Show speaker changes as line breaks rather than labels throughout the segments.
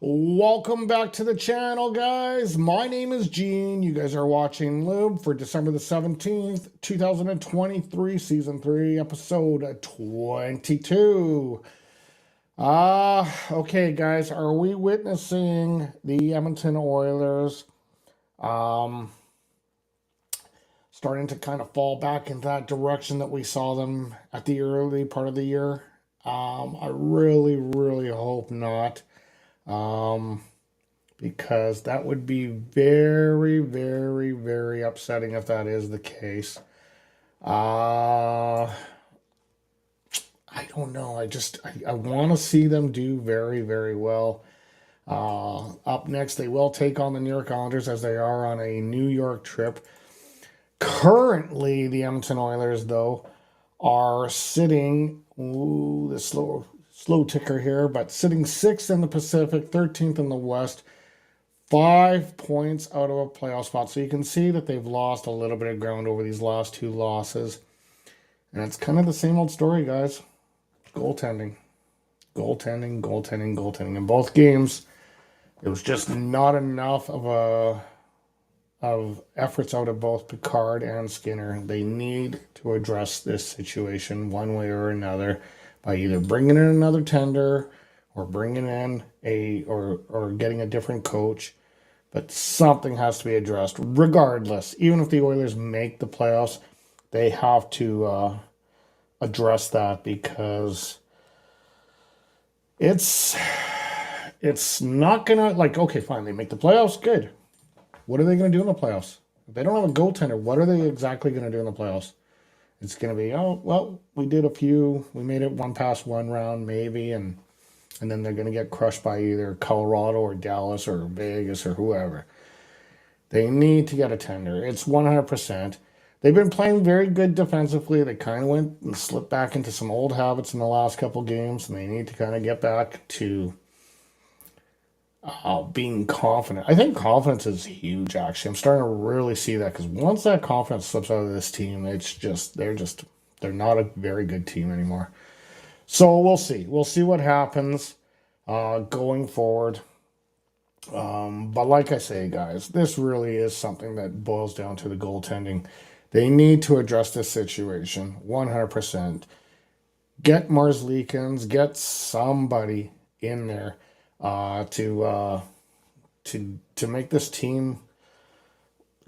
Welcome back to the channel, guys. My name is Gene. You guys are watching Lube for December the 17th, 2023, Season 3, Episode 22. Okay, guys, are we witnessing the Edmonton Oilers starting to kind of fall back in that direction that we saw them at the early part of the year? I really hope not. Because that would be very upsetting if that is the case. I don't know. I want to see them do very well. Up next, they will take on the New York Islanders as they are on a New York trip. Currently, the Edmonton Oilers, though, are sitting, the slow ticker here, but sitting 6th in the Pacific, 13th in the West, 5 points out of a playoff spot. So you can see that they've lost a little bit of ground over these last two losses. And it's kind of the same old story, guys. Goaltending. Goaltending. In both games, it was just not enough of efforts out of both Picard and Skinner. They need to address this situation one way or another by either bringing in another tender or bringing in or getting a different coach. But something has to be addressed regardless. Even if the Oilers make the playoffs, they have to address that because it's not gonna, like, okay, fine, they make the playoffs, good. What are they going to do in the playoffs? If they don't have a goaltender, what are they exactly going to do in the playoffs? It's going to be, oh, well, we did a few. We made it one past one round, maybe, and then they're going to get crushed by either Colorado or Dallas or Vegas or whoever. They need to get a tender. It's 100%. They've been playing very good defensively. They kind of went and slipped back into some old habits in the last couple games, and they need to kind of get back to being confident. I think confidence is huge, actually. I'm starting to really see that because once that confidence slips out of this team, they're not a very good team anymore. So we'll see. We'll see what happens going forward. But like I say, guys, this really is something that boils down to the goaltending. They need to address this situation 100%. Get Marslikins, get somebody in there to make this team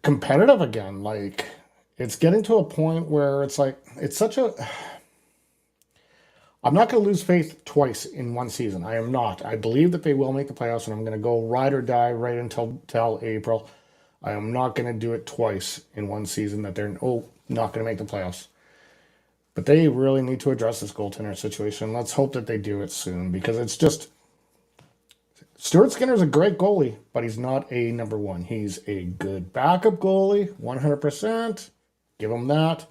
competitive again. Like, it's getting to a point where it's like, it's such a, I'm not going to lose faith twice in one season. I am not. I believe that they will make the playoffs, and I'm going to go ride or die right until April. I am not going to do it twice in one season that they're not going to make the playoffs. But they really need to address this goaltender situation. Let's hope that they do it soon, because it's just, Stuart Skinner's a great goalie, but he's not a number one. He's a good backup goalie, 100%. Give him that.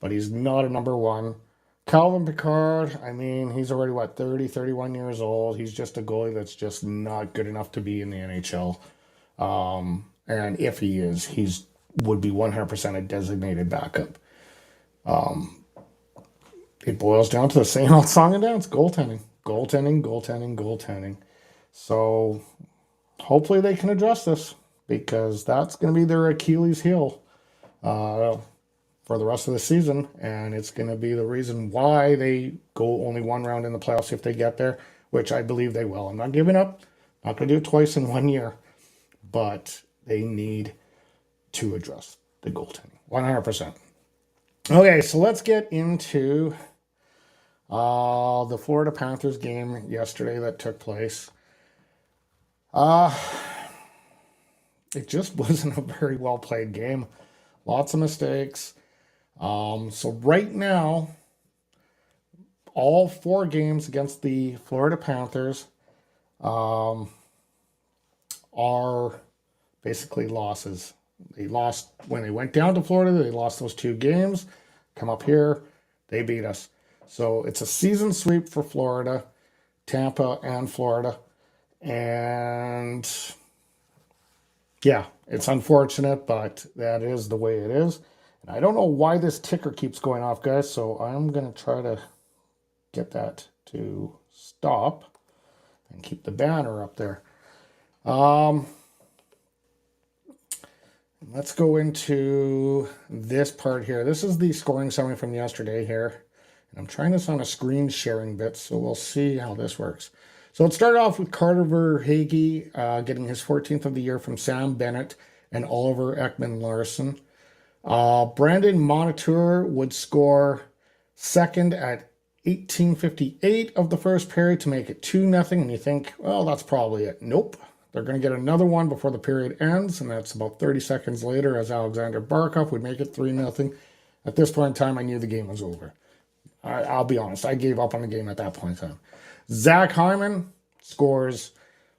But he's not a number one. Calvin Picard, I mean, he's already, 31 years old. He's just a goalie that's just not good enough to be in the NHL. And if he is, would be 100% a designated backup. It boils down to the same old song and dance, goaltending. Goaltending. So hopefully they can address this, because that's going to be their Achilles heel for the rest of the season, and it's going to be the reason why they go only one round in the playoffs if they get there, which I believe they will. I'm not giving up. Not going to do it twice in 1 year, but they need to address the goaltending 100%. Okay, so let's get into the Florida Panthers game yesterday that took place. It just wasn't a very well played game. Lots of mistakes. So right now, all 4 games against the Florida Panthers are basically losses. They lost when they went down to Florida. They lost those 2 games. Come up here, they beat us. So it's a season sweep for Florida, Tampa, and Florida. And yeah, it's unfortunate, but that is the way it is. And I don't know why this ticker keeps going off, guys, so I'm going to try to get that to stop. and keep the banner up there. Let's go into this part here. This is the scoring summary from yesterday here. And I'm trying this on a screen sharing bit, so we'll see how this works. So it started off with Carter Verhaeghe getting his 14th of the year from Sam Bennett and Oliver Ekman-Larsson. Brandon Montour would score second at 18:58 of the first period to make it 2-0. And you think, well, that's probably it. Nope. They're going to get another one before the period ends, and that's about 30 seconds later as Alexander Barkov would make it 3-0. At this point in time, I knew the game was over. I'll be honest. I gave up on the game at that point in time. Zach Hyman scores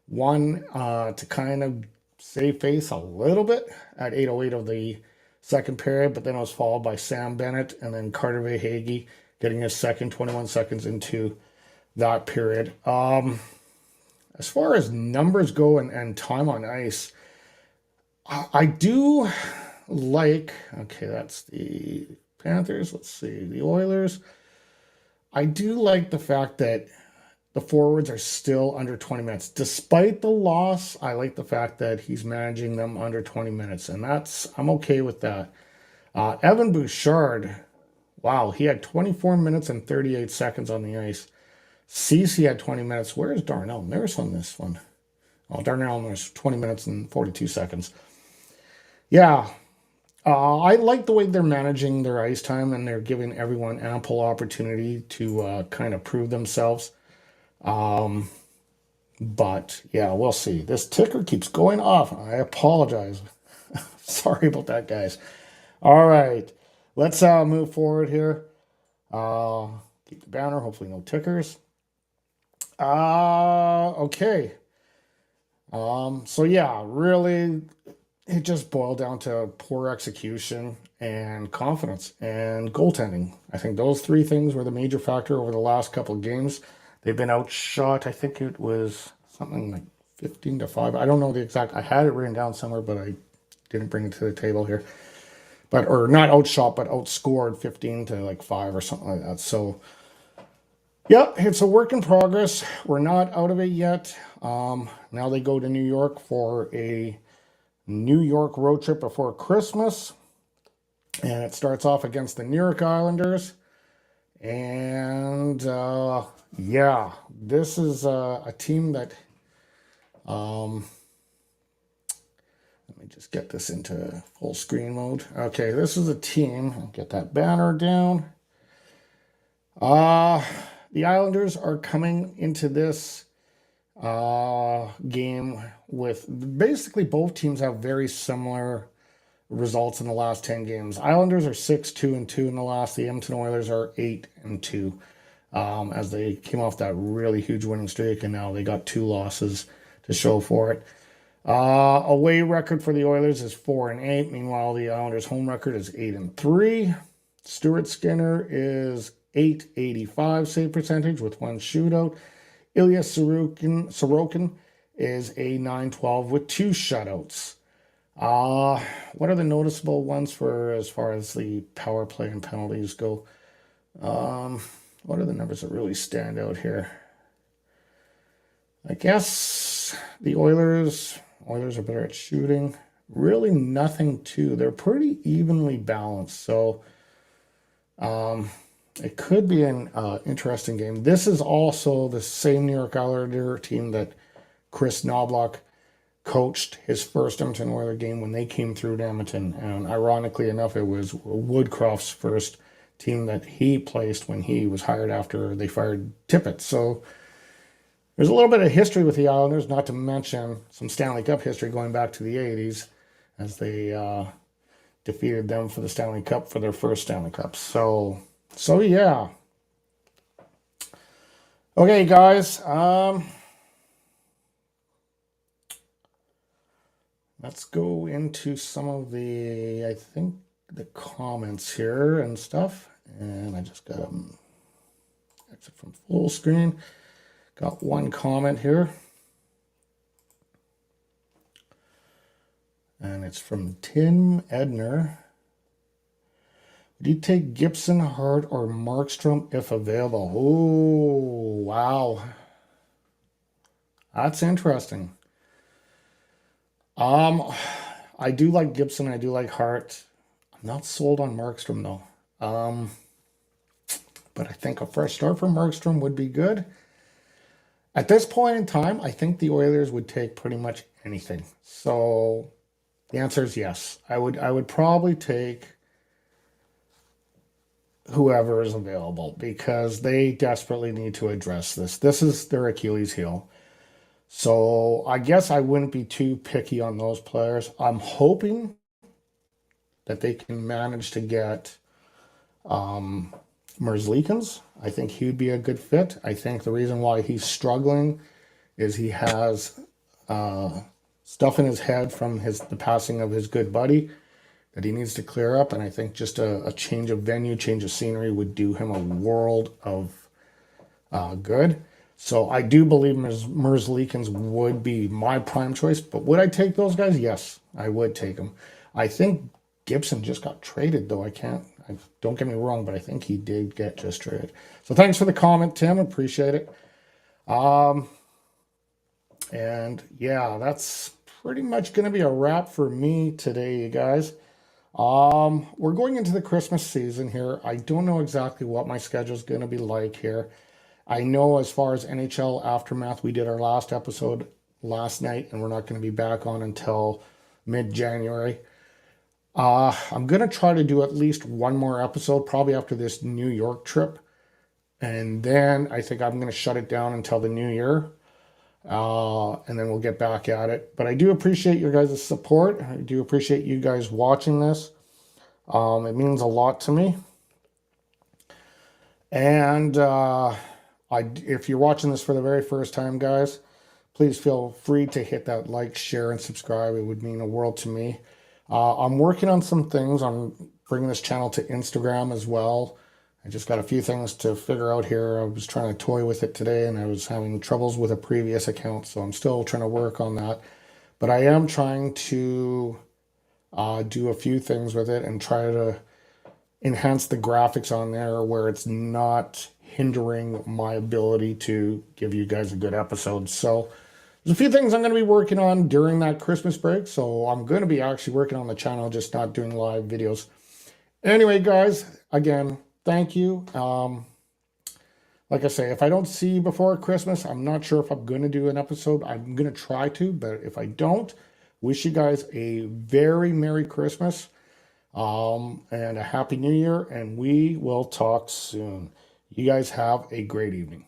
one to kind of save face a little bit at 8:08 of the second period, but then it was followed by Sam Bennett and then Carter Verhaeghe getting his second 21 seconds into that period. As far as numbers go and time on ice, I do like, okay, that's the Panthers. Let's see, the Oilers. I do like the fact that the forwards are still under 20 minutes. Despite the loss, I like the fact that he's managing them under 20 minutes, and I'm okay with that. Evan Bouchard, wow, he had 24 minutes and 38 seconds on the ice. Ceci had 20 minutes. Where's Darnell Nurse on this one? Oh, Darnell Nurse, 20 minutes and 42 seconds. Yeah, I like the way they're managing their ice time, and they're giving everyone ample opportunity to kind of prove themselves. But yeah, we'll see. This ticker keeps going off. I apologize. Sorry about that, guys. All right, let's move forward here. Keep the banner. Hopefully, no tickers. Okay. So yeah, really, it just boiled down to poor execution and confidence and goaltending. I think those three things were the major factor over the last couple of games. They've been outshot. I think it was something like 15-5. I don't know the exact. I had it written down somewhere, but I didn't bring it to the table here. Or not outshot, but outscored 15-5 or something like that. So, yeah, it's a work in progress. We're not out of it yet. Now they go to New York for a New York road trip before Christmas. And it starts off against the New York Islanders. And, yeah, this is a team that... let me just get this into full screen mode. Okay, this is a team. I'll get that banner down. The Islanders are coming into this game with basically both teams have very similar results in the last 10 games. Islanders are 6-2-2 in the last. The Edmonton Oilers are 8-2 as they came off that really huge winning streak, and now they got 2 losses to show for it. Away record for the Oilers is 4-8. Meanwhile, the Islanders' home record is 8-3. Stuart Skinner is .885 save percentage with 1 shootout. Ilya Sorokin is a .912 with 2 shutouts. What are the noticeable ones for as far as the power play and penalties go? What are the numbers that really stand out here? I guess the Oilers are better at shooting. Really nothing too. They're pretty evenly balanced. So it could be an interesting game. This is also the same New York Islander team that Chris Knobloch coached his first Edmonton Oilers game when they came through to Edmonton. And ironically enough, it was Woodcroft's first team that he placed when he was hired after they fired Tippett. So there's a little bit of history with the Islanders, not to mention some Stanley Cup history going back to the 80s as they defeated them for the Stanley Cup for their first Stanley Cup. So yeah. Okay, guys. Let's go into some of the comments here and stuff. And I just got exit from full screen. Got one comment here. And it's from Tim Edner. Would you take Gibson, Hart, or Markstrom if available? Oh, wow. That's interesting. I do like Gibson. I do like Hart. I'm not sold on Markstrom though. But I think a fresh start for Markstrom would be good. At this point in time, I think the Oilers would take pretty much anything. So the answer is yes. I would probably take whoever is available because they desperately need to address this. This is their Achilles heel. So I guess I wouldn't be too picky on those players. I'm hoping that they can manage to get Merzlikins. I think he'd be a good fit. I think the reason why he's struggling is he has stuff in his head from the passing of his good buddy that he needs to clear up. And I think just a change of venue, change of scenery would do him a world of good. So I do believe Merzlikins would be my prime choice. But would I take those guys? Yes, I would take them. I think Gibson just got traded, though. Don't get me wrong, but I think he did get just traded. So thanks for the comment, Tim. Appreciate it. And yeah, that's pretty much going to be a wrap for me today, you guys. We're going into the Christmas season here. I don't know exactly what my schedule is going to be like here. I know as far as NHL Aftermath, we did our last episode last night, and we're not going to be back on until mid-January. I'm going to try to do at least one more episode, probably after this New York trip. And then I think I'm going to shut it down until the new year. And then we'll get back at it. But I do appreciate your guys' support. I do appreciate you guys watching this. It means a lot to me. And if you're watching this for the very first time, guys, please feel free to hit that like, share, and subscribe. It would mean a world to me. I'm working on some things. I'm bringing this channel to Instagram as well. I just got a few things to figure out here. I was trying to toy with it today, and I was having troubles with a previous account, so I'm still trying to work on that. But I am trying to do a few things with it and try to enhance the graphics on there where it's not hindering my ability to give you guys a good episode. So there's a few things I'm going to be working on during that Christmas break. So I'm going to be actually working on the channel, just not doing live videos. Anyway, guys, again, thank you. Like I say, if I don't see you before Christmas, I'm not sure if I'm going to do an episode. I'm going to try to, but if I don't, wish you guys a very Merry Christmas and a Happy New Year, and we will talk soon. You guys have a great evening.